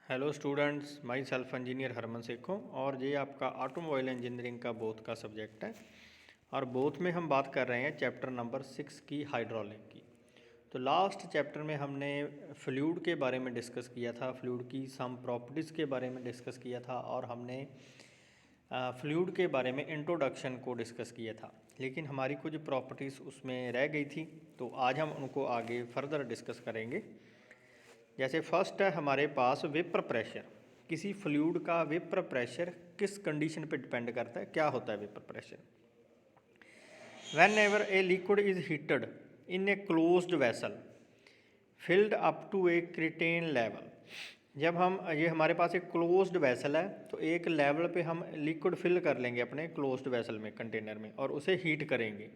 Hello students, my self engineer Harman Sekhon और ये आपका ऑटोमोबाइल इंजीनियरिंग का बोथ का सब्जेक्ट है। और बोथ में हम बात कर रहे हैं चैप्टर नंबर 6 की हाइड्रोलिक की। तो लास्ट चैप्टर में हमने फ्लूइड के बारे में डिस्कस किया था, फ्लूइड की सम प्रॉपर्टीज़ के बारे में डिस्कस किया था और हमने फ्लूइड के बारे में इंट्रोडक्शन को डिस्कस किया था, लेकिन हमारी कुछ प्रॉपर्टीज़ उसमें रह गई थी, तो आज हम उनको आगे फर्दर डिस्कस करेंगे। जैसे फर्स्ट है हमारे पास वेपर प्रेशर। किसी फ्लूइड का वेपर प्रेशर किस कंडीशन पे डिपेंड करता है, क्या होता है vapour pressure? Whenever a liquid is heated in a closed vessel filled up to a certain level. जब हम ये हमारे पास एक क्लोज्ड वेसल है तो एक लेवल पे हम लिक्विड फिल कर लेंगे अपने क्लोज्ड वेसल में, कंटेनर में, और उसे हीट करेंगे।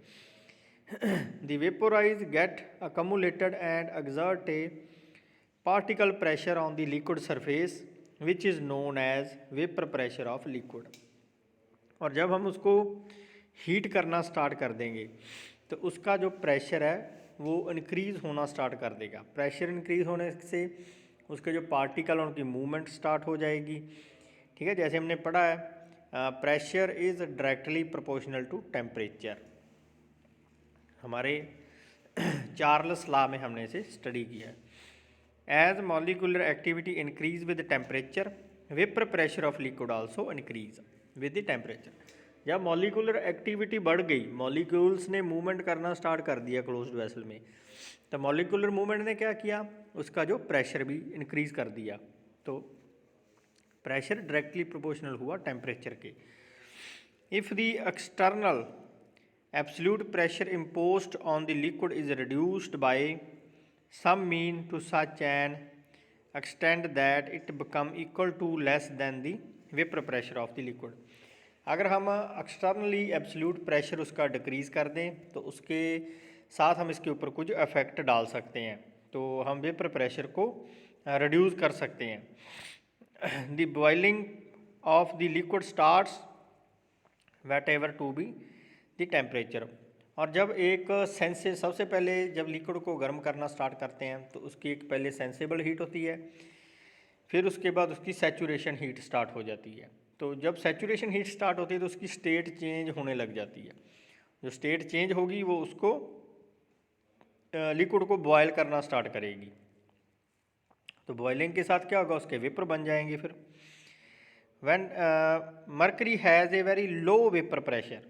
The vaporise get accumulated and exert a particle pressure on the liquid surface which is known as vapor pressure of liquid। और जब हम उसको हीट करना स्टार्ट कर देंगे तो उसका जो प्रेशर है वो इंक्रीज़ होना स्टार्ट कर देगा। प्रेशर इंक्रीज़ होने से उसके जो पार्टिकल उनकी मूवमेंट स्टार्ट हो जाएगी। ठीक है, जैसे हमने पढ़ा है pressure is directly proportional to temperature. हमारे चार्ल्स लॉ में हमने इसे स्टडी किया है। As molecular activity increase with temperature, vapor pressure of liquid also increase with the temperature। जब मॉलिकुलर एक्टिविटी बढ़ गई, मॉलिक्यूल्स ने मूवमेंट करना स्टार्ट कर दिया क्लोज्ड वेसल में, तो मॉलिकुलर मूवमेंट ने क्या किया, उसका जो प्रेशर भी इंक्रीज कर दिया। तो प्रेशर डायरेक्टली प्रोपोर्शनल हुआ टेम्परेचर के। If the external absolute pressure imposed on the liquid is reduced by some mean to such an extent that it become equal to less than the vapor pressure of the liquid। अगर हम externally absolute pressure उसका decrease कर दें तो उसके साथ हम इसके ऊपर कुछ इफेक्ट डाल सकते हैं, तो हम वेपर प्रेशर को रिड्यूस कर सकते हैं। The boiling of the liquid starts whatever to be the temperature. और जब एक सबसे पहले जब लिक्विड को गर्म करना स्टार्ट करते हैं तो उसकी एक पहले सेंसेबल हीट होती है, फिर उसके बाद उसकी सैचुरेशन हीट स्टार्ट हो जाती है। तो जब सैचुरेशन हीट स्टार्ट होती है तो उसकी स्टेट चेंज होने लग जाती है। जो स्टेट चेंज होगी वो उसको लिक्विड को बॉयल करना स्टार्ट करेगी। तो बॉयलिंग के साथ क्या होगा, उसके वेपर बन जाएंगे। फिर when mercury has a very low vapour pressure,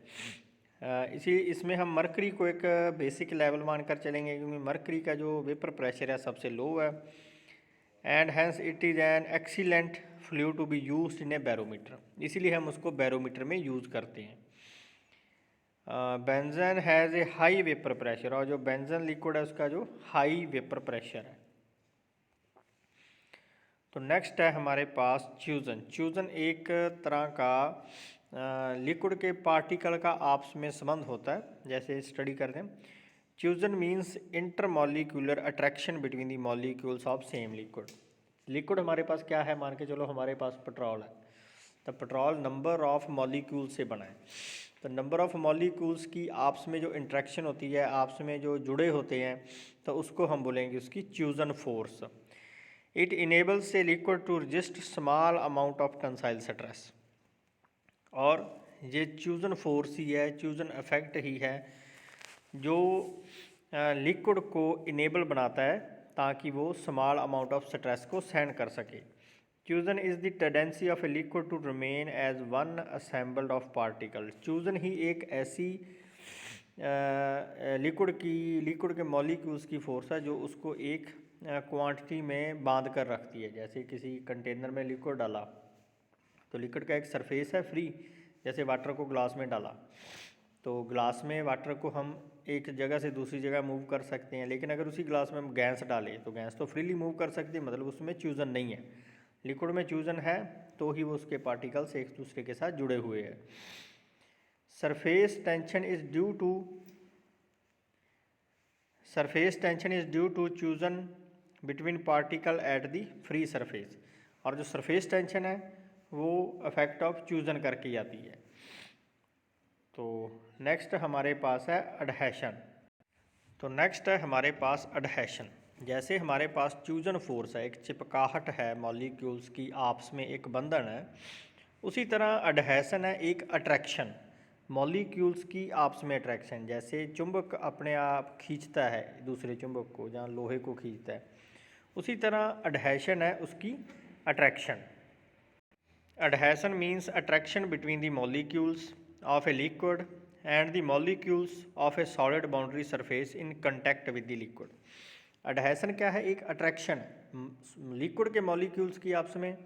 इसमें हम मरकरी को एक बेसिक लेवल मानकर चलेंगे क्योंकि मरकरी का जो वेपर प्रेशर है सबसे लो है। And hence it is an excellent fluid to be used in a barometer, इसीलिए हम उसको बैरोमीटर में यूज़ करते हैं। Benzene has a high vapour pressure, और जो बेंजन लिक्विड है उसका जो हाई वेपर प्रेशर है। तो नेक्स्ट है हमारे पास च्यूजन। च्यूजन एक तरह का लिक्विड के पार्टिकल का आपस में संबंध होता है, जैसे स्टडी करते हैं। Cohesion means intermolecular attraction between the molecules of same liquid. Liquid हमारे पास क्या है, मान के चलो हमारे पास पेट्रोल है, तो पेट्रोल नंबर ऑफ मॉलिक्यूल से बना है। तो नंबर ऑफ मॉलिक्यूल्स की आपस में जो इंट्रैक्शन होती है, आपस में जो जुड़े होते हैं, तो उसको हम बोलेंगे उसकी cohesion force. It enables a liquid to resist small amount of tensile stress. और ये च्यूजन फोर्स ही है, च्यूजन इफेक्ट ही है जो लिक्विड को इनेबल बनाता है ताकि वो स्मॉल अमाउंट ऑफ स्ट्रेस को सहन कर सके। Cohesion is the tendency of a liquid to remain as one assembled of particle. Cohesion ही एक ऐसी लिक्विड के मॉलिक्यूल्स की फोर्स है जो उसको एक क्वांटिटी में बांध कर रखती है। जैसे किसी कंटेनर में लिक्विड डाला तो लिक्विड का एक सरफेस है फ्री, जैसे वाटर को ग्लास में डाला तो ग्लास में वाटर को हम एक जगह से दूसरी जगह मूव कर सकते हैं, लेकिन अगर उसी ग्लास में हम गैस डालें तो गैस तो फ्रीली मूव कर सकती है, मतलब उसमें च्यूजन नहीं है। लिक्विड में च्यूजन है तो ही वो उसके पार्टिकल्स एक दूसरे के साथ जुड़े हुए हैं। Surface tension is due to cohesion between particle at the free surface. और जो सरफेस टेंशन है वो इफेक्ट ऑफ च्यूजन करके आती है। तो नेक्स्ट हमारे पास है एडहेशन। तो नेक्स्ट है हमारे पास एडहेशन। जैसे हमारे पास फ्यूजन फोर्स है, एक चिपकाहट है मॉलिक्यूल्स की आपस में, एक बंधन है, उसी तरह अडहेसन है एक अट्रैक्शन, मॉलिक्यूल्स की आपस में अट्रैक्शन। जैसे चुंबक अपने आप खींचता है दूसरे चुंबक को, जहाँ लोहे को खींचता है, उसी तरह अडहेशन है उसकी attraction. Adhesion means attraction between the molecules of a liquid and the molecules of a solid boundary surface in contact with the liquid. Adhesion क्या है? एक अट्रैक्शन लिक्विड के मॉलिक्यूल्स की आपस में,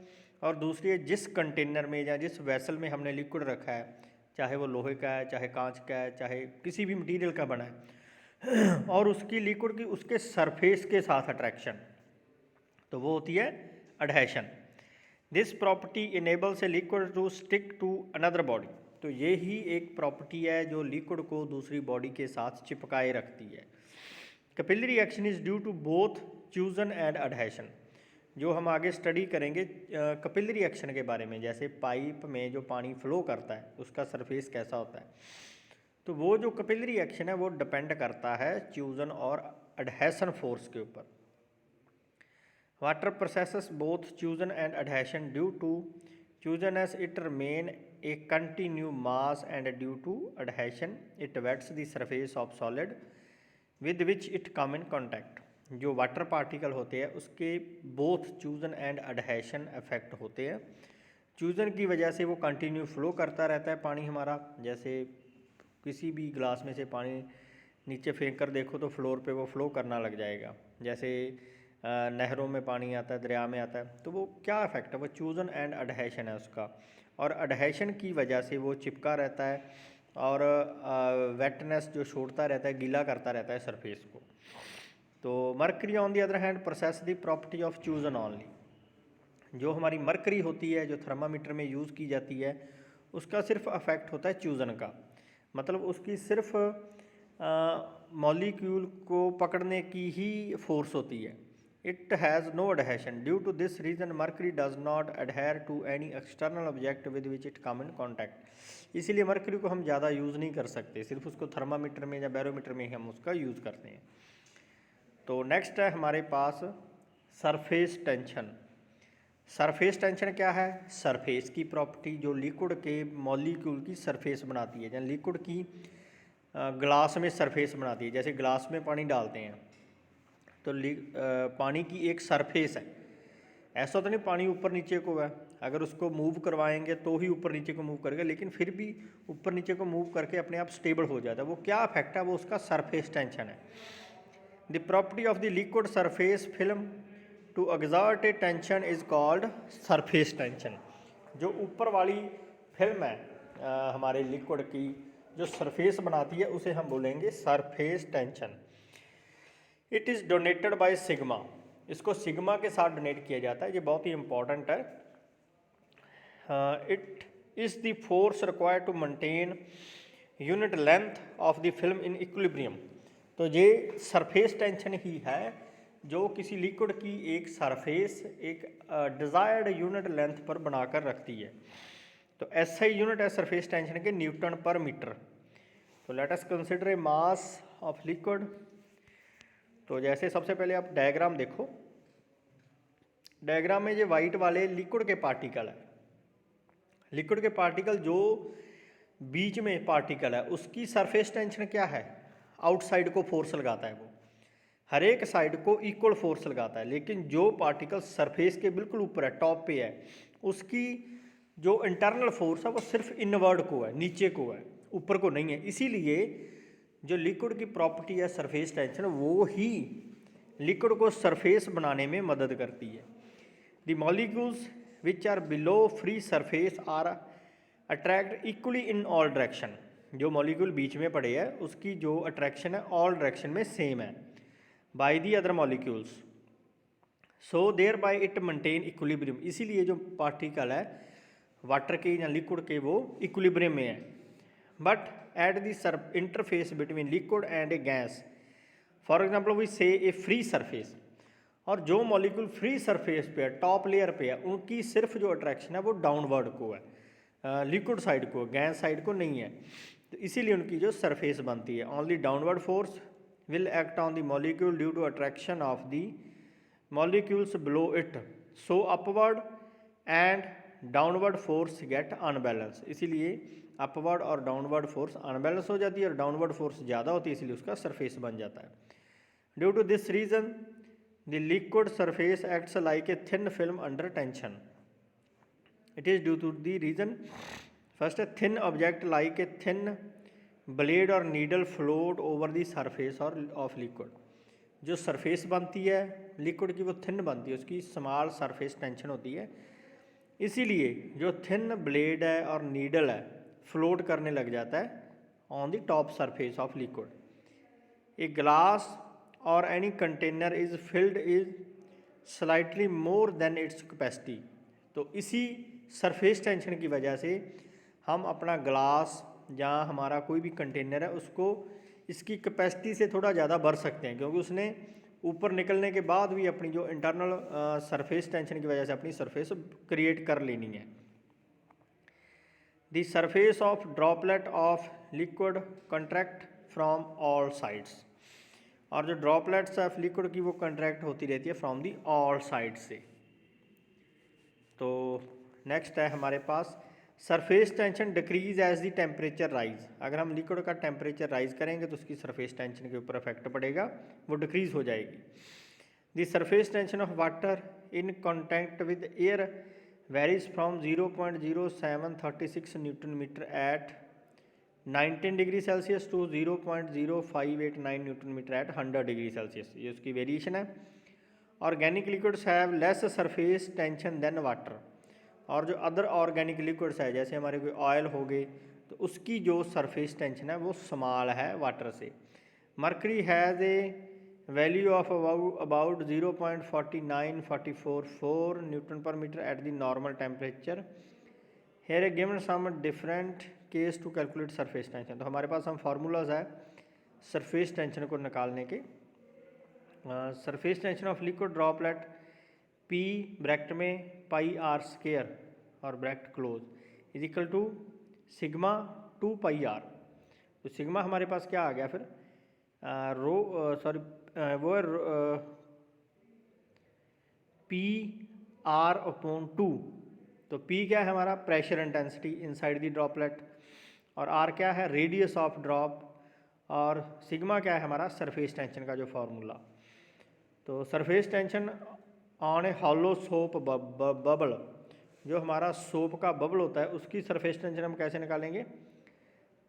और दूसरी है जिस कंटेनर में या जिस वेसल में हमने लिक्विड रखा है, चाहे वो लोहे का है, चाहे कांच का है, चाहे किसी भी मटेरियल का बना है, और उसकी लिक्विड की उसके सरफेस के साथ अट्रैक्शन, तो वो होती है adhesion. This property enables a liquid to stick to another body. तो ये ही एक प्रॉपर्टी है जो लिक्विड को दूसरी बॉडी के साथ चिपकाए रखती है। Capillary action is due to both fusion and adhesion. जो हम आगे स्टडी करेंगे कैपिलरी एक्शन के बारे में, जैसे पाइप में जो पानी फ्लो करता है उसका सरफेस कैसा होता है, तो वो जो कैपिलरी एक्शन है वो डिपेंड करता है फ्यूजन और अडहेशन फोर्स के ऊपर। Water possesses both fusion and adhesion due to fusion as it remain a continue mass and due to adhesion it wets the surface of solid with which it come in contact. जो water particle होते हैं उसके both fusion and adhesion effect होते हैं। Fusion की वजह से वो कंटिन्यू फ्लो करता रहता है पानी हमारा, जैसे किसी भी ग्लास में से पानी नीचे फेंक कर देखो तो फ्लोर पे वो फ्लो करना लग जाएगा। जैसे नहरों में पानी आता है, दरिया में आता है, तो वो क्या इफेक्ट है? वो फ्यूजन एंड अडहेशन है उसका, और अडहेशन की वजह से वो चिपका रहता है और वेटनेस जो छोड़ता रहता है, गीला करता रहता है सरफेस को। तो mercury on the other hand process the property of fusion only. जो हमारी मरकरी होती है जो थर्मामीटर में यूज़ की जाती है, उसका सिर्फ अफेक्ट होता है फ्यूजन का, मतलब उसकी सिर्फ मॉलिक्यूल को पकड़ने की ही फोर्स होती है। It has no adhesion. Due to this reason mercury does not adhere to any external object with which it come in contact. इसीलिए मर्करी को हम ज़्यादा यूज़ नहीं कर सकते, सिर्फ उसको थर्मामीटर में या बैरोमीटर में ही हम उसका यूज़ करते हैं। तो नेक्स्ट है हमारे पास सरफेस टेंशन। सरफेस टेंशन क्या है? सरफेस की प्रॉपर्टी जो लिक्विड के मॉलिक्यूल की सरफेस बनाती है, यानी लिक्विड की ग्लास में सरफेस बनाती है। जैसे ग्लास में पानी डालते हैं तो पानी की एक सरफेस है, ऐसा तो नहीं पानी ऊपर नीचे को है, अगर उसको मूव करवाएंगे तो ही ऊपर नीचे को मूव करेगा, लेकिन फिर भी ऊपर नीचे को मूव करके अपने आप स्टेबल हो जाता है। वो क्या इफेक्ट है? वो उसका सरफेस टेंशन है। The property of the liquid surface film to exert a tension is called surface tension. जो ऊपर वाली फिल्म है हमारे लिक्विड की, जो सरफेस बनाती है, उसे हम बोलेंगे surface tension. It is donated by sigma. इसको सिग्मा के साथ डोनेट किया जाता है, ये बहुत ही इंपॉर्टेंट है। It is the force required to maintain unit length of the film in equilibrium. तो ये सरफेस टेंशन ही है जो किसी लिक्विड की एक सरफेस एक डिज़ायर्ड यूनिट लेंथ पर बनाकर रखती है। तो SI यूनिट है सरफेस टेंशन के न्यूटन पर मीटर। तो let us consider a mass of liquid. तो जैसे सबसे पहले आप डायग्राम देखो, डायग्राम में ये वाइट वाले लिक्विड के पार्टिकल है। लिक्विड के पार्टिकल जो बीच में पार्टिकल है उसकी सरफेस टेंशन क्या है? आउटसाइड को फोर्स लगाता है, वो हर एक साइड को इक्वल फोर्स लगाता है। लेकिन जो पार्टिकल सरफेस के बिल्कुल ऊपर है, टॉप पे है, उसकी जो इंटरनल फोर्स है वो सिर्फ इनवर्ड को है, नीचे को है, ऊपर को नहीं है। इसीलिए जो लिक्विड की प्रॉपर्टी है सरफेस टेंशन, वो ही लिक्विड को सरफेस बनाने में मदद करती है। The molecules which are below free surface are attract equally in all direction. जो मॉलिक्यूल बीच में पड़े है उसकी जो अट्रैक्शन है ऑल डायरेक्शन में सेम है by the other molecules, so thereby it maintain equilibrium. इसीलिए जो पार्टिकल है वाटर के या लिक्विड के वो इक्विलिब्रियम में है। But at the interface between liquid and a gas, for example we say a free surface, और जो मॉलिक्यूल फ्री सरफेस पे है, टॉप लेयर पे है, उनकी सिर्फ जो अट्रैक्शन है वो डाउनवर्ड को है, लिक्विड साइड को, गैस साइड को नहीं है। तो इसीलिए उनकी जो सरफेस बनती है, only downward force will act on the molecule due to attraction of the molecules below it, so upward and downward force get unbalance. इसीलिए अपवर्ड और डाउनवर्ड फोर्स अनबैलेंस हो जाती है और डाउनवर्ड फोर्स ज़्यादा होती है, इसलिए उसका सरफेस बन जाता है। Due to this reason the liquid surface acts like a thin film under tension. It is due to the reason first, a thin object like a thin blade or needle float over the surface or of liquid. जो surface बनती है liquid की वो thin बनती है, उसकी small surface tension होती है, इसीलिए जो थिन ब्लेड है और नीडल है फ्लोट करने लग जाता है on the top surface of liquid. A glass or any container is filled is slightly more than its capacity. तो इसी सरफेस टेंशन की वजह से हम अपना ग्लास या हमारा कोई भी कंटेनर है उसको इसकी कैपेसिटी से थोड़ा ज़्यादा भर सकते हैं, क्योंकि उसने ऊपर निकलने के बाद भी अपनी जो इंटरनल सरफेस टेंशन की वजह से अपनी सरफेस क्रिएट कर लेनी है। The surface of droplet of liquid contract from all sides. और जो ड्रॉपलेट्स ऑफ लिक्विड की वो कंट्रैक्ट होती रहती है फ्रॉम दी ऑल साइड से। तो नेक्स्ट है हमारे पास surface tension decrease as the temperature rise. अगर हम लिक्विड का टेम्परेचर राइज करेंगे तो उसकी सरफेस टेंशन के ऊपर इफेक्ट पड़ेगा, वो डिक्रीज हो जाएगी। The surface tension of water in contact with air varies from 0.0736 newton metre at 19 degree Celsius to 0.0589 newton metre at 100 degree Celsius. ये उसकी वेरिएशन है। Organic liquids have less surface tension than water. और जो other organic liquids है जैसे हमारे कोई oil हो गए तो उसकी जो सरफेस टेंशन है वो स्मॉल है वाटर से। Mercury has a value of about 0.49444 newton पर metre at the normal temperature. Here a given some different case to calculate surface tension. तो हमारे पास हम फार्मूलाज है सरफेस टेंशन को निकालने के। Surface tension of liquid droplet P bracket में pi r square और bracket close is equal to sigma 2 pi r. तो सिग्मा हमारे पास क्या आ गया फिर वो है पी आर अपॉन 2। तो P क्या है हमारा pressure intensity inside the droplet, और R क्या है रेडियस ऑफ ड्रॉप, और सिग्मा क्या है हमारा सरफेस टेंशन का जो फार्मूला। तो surface tension on A hollow soap bubble, जो हमारा सोप का बबल होता है उसकी सरफेस टेंशन हम कैसे निकालेंगे।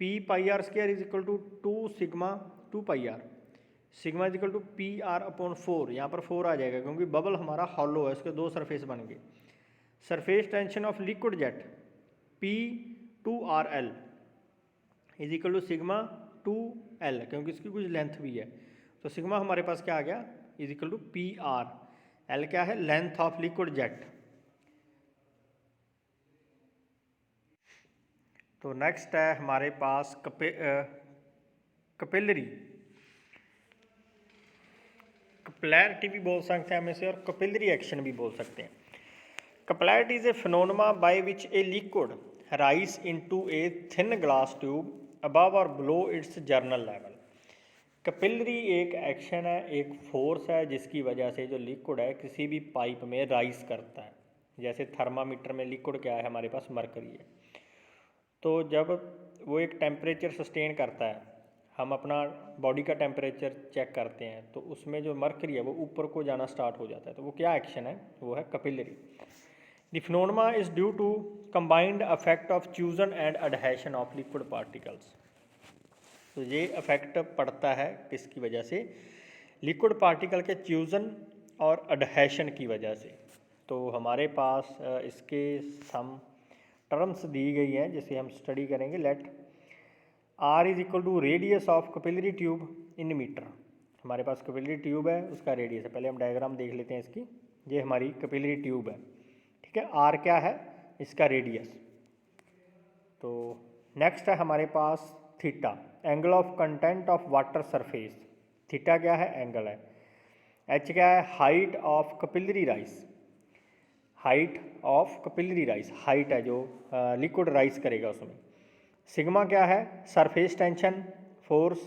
P pi r square is equal to 2 sigma 2 pi r. Sigma is equal to P R upon 4। यहाँ पर 4 आ जाएगा क्योंकि बबल हमारा हॉलो है, उसके 2 सरफेस बन गए। Surface tension of liquid jet P2RL is equal to sigma 2L, क्योंकि इसकी कुछ लेंथ भी है। तो सिग्मा हमारे पास क्या आ गया is equal to PR। L क्या है लेंथ ऑफ लिक्विड जेट। तो नेक्स्ट है हमारे पास कैपिलरी। कैपिलैरिटी भी बोल सकते हैं हम इसे, और कैपिलरी एक्शन भी बोल सकते हैं। Capillarity is a phenomena by which a liquid rise into a thin glass tube above or below its general level. Capillary एक एक्शन है, एक फोर्स है जिसकी वजह से जो लिक्विड है किसी भी पाइप में राइज करता है। जैसे थर्मामीटर में लिक्विड क्या है हमारे पास मरकरी है। तो जब वो एक टेम्परेचर सस्टेन करता है, हम अपना बॉडी का टेम्परेचर चेक करते हैं तो उसमें जो मरकरी है वो ऊपर को जाना स्टार्ट हो जाता है। तो वो क्या एक्शन है, वो है capillary. The phenomena is due to combined effect of fusion and adhesion of liquid particles. तो ये इफेक्ट पड़ता है किसकी वजह से, लिक्विड पार्टिकल के फ्यूजन और एडहेशन की वजह से। तो हमारे पास इसके सम टर्म्स दी गई हैं जिसे हम स्टडी करेंगे। Let R is equal to radius of capillary tube in metre. हमारे पास कैपिलरी ट्यूब है, उसका रेडियस है। पहले हम डायग्राम देख लेते हैं इसकी। ये हमारी कैपिलरी ट्यूब है, ठीक है। R क्या है इसका रेडियस। तो नेक्स्ट है हमारे पास theta, angle of contact of water surface. Theta क्या है एंगल है। H क्या है height of capillary rise. Height of capillary rise height है जो लिक्विड राइज करेगा उसमें। सिग्मा क्या है surface tension force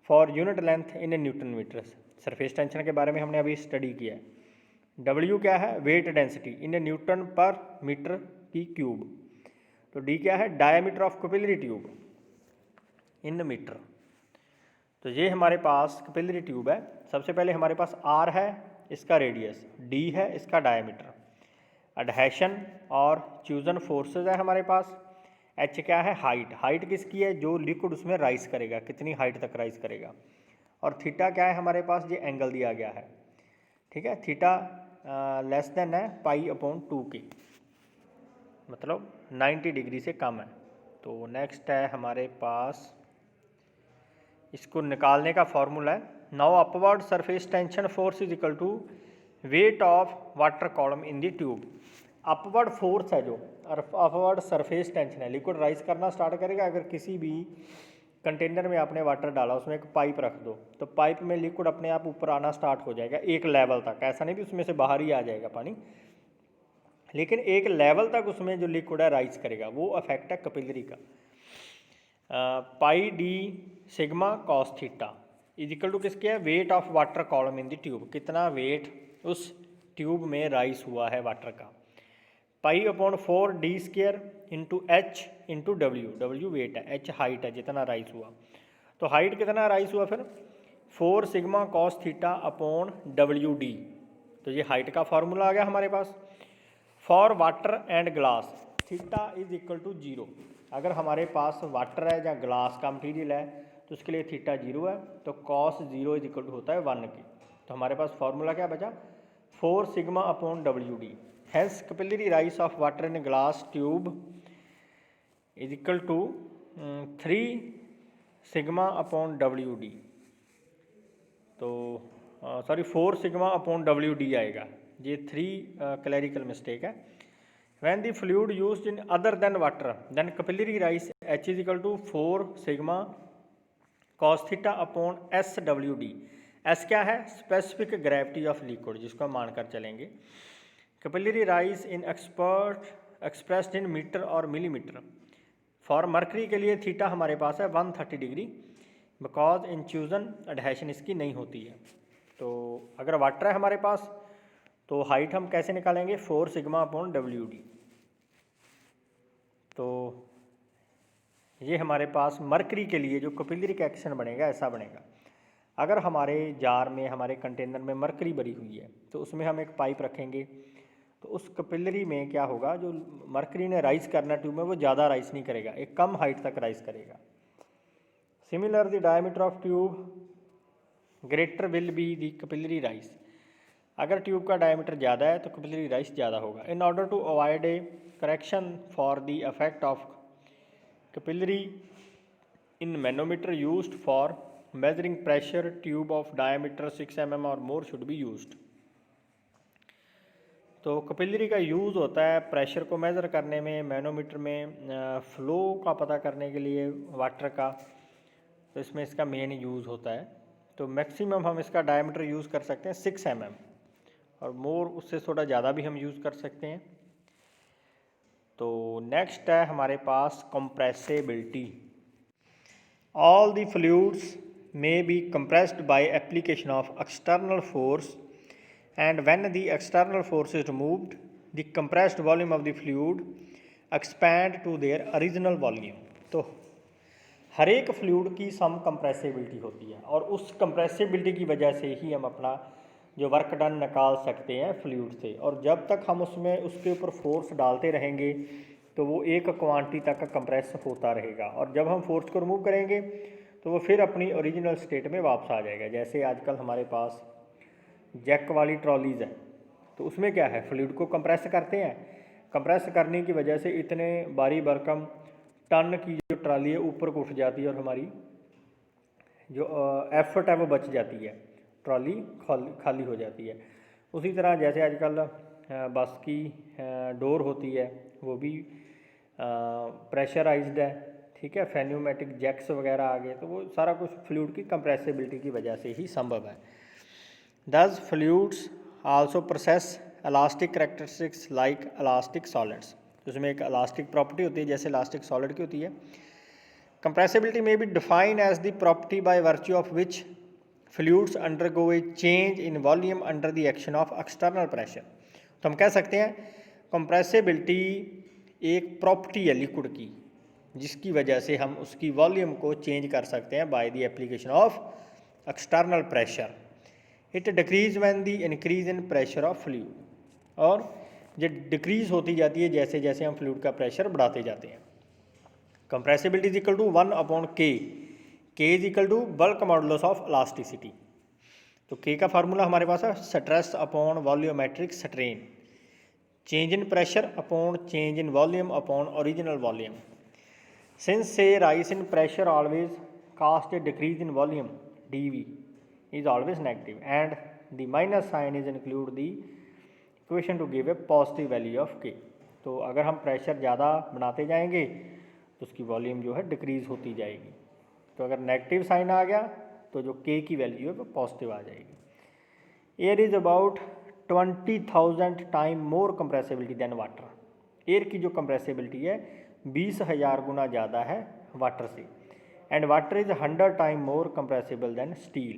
for unit length in a newton metre. Surface tension के बारे में हमने अभी स्टडी किया है। W क्या है, weight density in a newton पर मीटर की क्यूब। तो D क्या है, diameter of capillary tube in metre. तो ये हमारे पास कैपिलरी ट्यूब है। सबसे पहले हमारे पास R है, इसका रेडियस, D है इसका डायमीटर, एडहेशन और फ्यूजन फोर्सेज है हमारे पास। H क्या है, हाइट, हाइट किसकी है, जो लिक्विड उसमें राइज करेगा, कितनी हाइट तक राइज करेगा। और थीटा क्या है हमारे पास, ये एंगल दिया गया है, ठीक है। थीटा लेस देन है π/2 के, मतलब 90 डिग्री से कम है। तो नेक्स्ट है हमारे पास, इसको निकालने का फॉर्मूला है, now upward surface tension force is equal to weight of water column in the tube. Upward force है जो, और अपवर्ड सरफेस टेंशन है, लिक्विड राइज करना स्टार्ट करेगा। अगर किसी भी कंटेनर में आपने वाटर डाला, उसमें एक पाइप रख दो, तो पाइप में लिक्विड अपने आप ऊपर आना स्टार्ट हो जाएगा एक लेवल तक। ऐसा नहीं भी उसमें से बाहर ही आ जाएगा पानी, लेकिन एक लेवल तक उसमें जो लिक्विड है राइज करेगा। वो इफेक्ट है कैपिलरी का। Pi D sigma cos theta is equal to किसके है, weight of water column in the tube, कितना वेट उस ट्यूब में राइज हुआ है वाटर का। π/4d² into H into W, W weight है, H हाइट है, जितना राइज हुआ। तो हाइट कितना राइज हुआ फिर, 4 sigma cos theta upon WD। तो ये हाइट का फॉर्मूला आ गया हमारे पास। For water and glass theta is equal to 0। अगर हमारे पास वाटर है या ग्लास का मटीरियल है तो उसके लिए थीटा 0 है, तो कॉस 0 इज इक्वल टू होता है 1 की। तो हमारे पास फॉर्मूला क्या बचा, 4 sigma upon WD। Hence capillary rise of water in glass tube is equal to 3 sigma upon WD। तो सॉरी 4 सिग्मा अपॉन WD आएगा, ये 3 क्लैरिकल मिस्टेक है। When the fluid used in other than water, then capillary rise H is equal to 4 sigma cos theta upon SWD। S क्या है, specific gravity of liquid, जिसको हम मानकर चलेंगे। Capillary rise in expressed in metre और millimetre. For mercury के लिए theta हमारे पास है 130 डिग्री, बिकॉज इंफ्यूजन एडहेशन इसकी नहीं होती है। तो अगर वाटर है हमारे पास तो हाइट हम कैसे निकालेंगे, 4 सिग्मा अपॉन WD। तो ये हमारे पास मर्करी के लिए जो कैपिलरी का एक्शन बनेगा ऐसा बनेगा। अगर हमारे जार में, हमारे कंटेनर में मर्करी भरी हुई है तो उसमें हम एक पाइप रखेंगे, तो उस कैपिलरी में क्या होगा, जो मर्करी ने राइज करना ट्यूब में, वो ज़्यादा राइज नहीं करेगा, एक कम हाइट तक राइज करेगा। Similar the diameter of tube greater will be the capillary rise. अगर ट्यूब का डायमीटर ज़्यादा है तो कैपिलरी राइज ज़्यादा होगा। In order to avoid a correction for the effect of capillary in manometer used for measuring pressure, tube of diameter 6 mm और more should be used. तो capillary का यूज़ होता है प्रेशर को मेज़र करने में, मैनोमीटर में फ्लो का पता करने के लिए वाटर का, तो इसमें इसका मेन यूज़ होता है। तो मैक्सिमम हम इसका डायमीटर यूज़ कर सकते हैं 6 mm, और मोर उससे थोड़ा ज़्यादा भी हम यूज़ कर सकते हैं। तो नेक्स्ट है हमारे पास compressibility. All the fluids may be compressed by application of external force, and when the external force is removed, the compressed volume of the fluid expand to their original volume। तो हर एक fluid की सम compressibility होती है, और उस compressibility की वजह से ही हम अपना जो वर्क डन निकाल सकते हैं फ्लूइड से। और जब तक हम उसमें उसके ऊपर फोर्स डालते रहेंगे तो वो एक क्वांटिटी तक कंप्रेस होता रहेगा, और जब हम फोर्स को रिमूव करेंगे तो वो फिर अपनी ओरिजिनल स्टेट में वापस आ जाएगा। जैसे आजकल हमारे पास जैक वाली ट्रॉलीज़ है, तो उसमें क्या है, फ्लूइड को कंप्रेस करते हैं, कंप्रेस करने की वजह से इतने भारी भरकम टन की जो ट्रॉली है ऊपर को उठ जाती है, और हमारी जो एफर्ट है वो बच जाती है, ट्रॉली खाली हो जाती है। उसी तरह जैसे आजकल बस की डोर होती है, वो भी प्रेशराइज्ड है, ठीक है, फेन्यूमेटिक जैक्स वगैरह आ गए, तो वो सारा कुछ फ्लूइड की कंप्रेसिबिलिटी की वजह से ही संभव है। दस fluids also process elastic characteristics like elastic solids. उसमें एक इलास्टिक प्रॉपर्टी होती है जैसे इलास्टिक सॉलिड की होती है। Compressibility may be defined as the property by virtue of which fluids undergo a change in volume under the action of external pressure. तो हम कह सकते हैं कंप्रेसिबिलिटी एक प्रॉपर्टी है लिक्विड की, जिसकी वजह से हम उसकी वॉल्यूम को चेंज कर सकते हैं by the application of external pressure. It decrease when the increase in pressure of fluid, और ये डिक्रीज होती जाती है जैसे जैसे हम फ्लूइड का प्रेशर बढ़ाते जाते हैं. Compressibility is equal to 1/K. K is equal to bulk modulus of elasticity. तो K का फार्मूला हमारे पास है stress upon volumetric strain, change in pressure upon change in volume upon original volume. Since say rise in pressure always cause a decrease in volume, dV is always negative, and the minus sign is include the equation to give a positive value of K. तो अगर हम pressure ज़्यादा बनाते जाएंगे तो उसकी volume जो है डिक्रीज़ होती जाएगी. तो अगर नेगेटिव साइन आ गया तो जो K की वैल्यू है वो पॉजिटिव आ जाएगी. Air is about 20,000 time more compressibility than water. Air की जो कंप्रेसिबिलिटी है 20,000 गुना ज़्यादा है वाटर से. And water is 100 time more compressible than steel.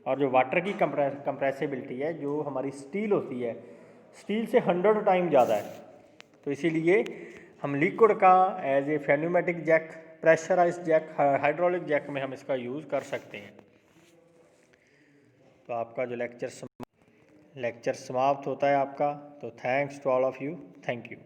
और जो वाटर की कंप्रेसिबिलिटी है, जो हमारी स्टील होती है, स्टील से 100 टाइम ज़्यादा है. तो इसीलिए हम लिक्विड का as a pneumatic jack, pressurise jack, hydraulic jack में हम इसका यूज़ कर सकते हैं. तो आपका जो लेक्चर समाप्त होता है आपका. तो thanks to all of you. Thank you.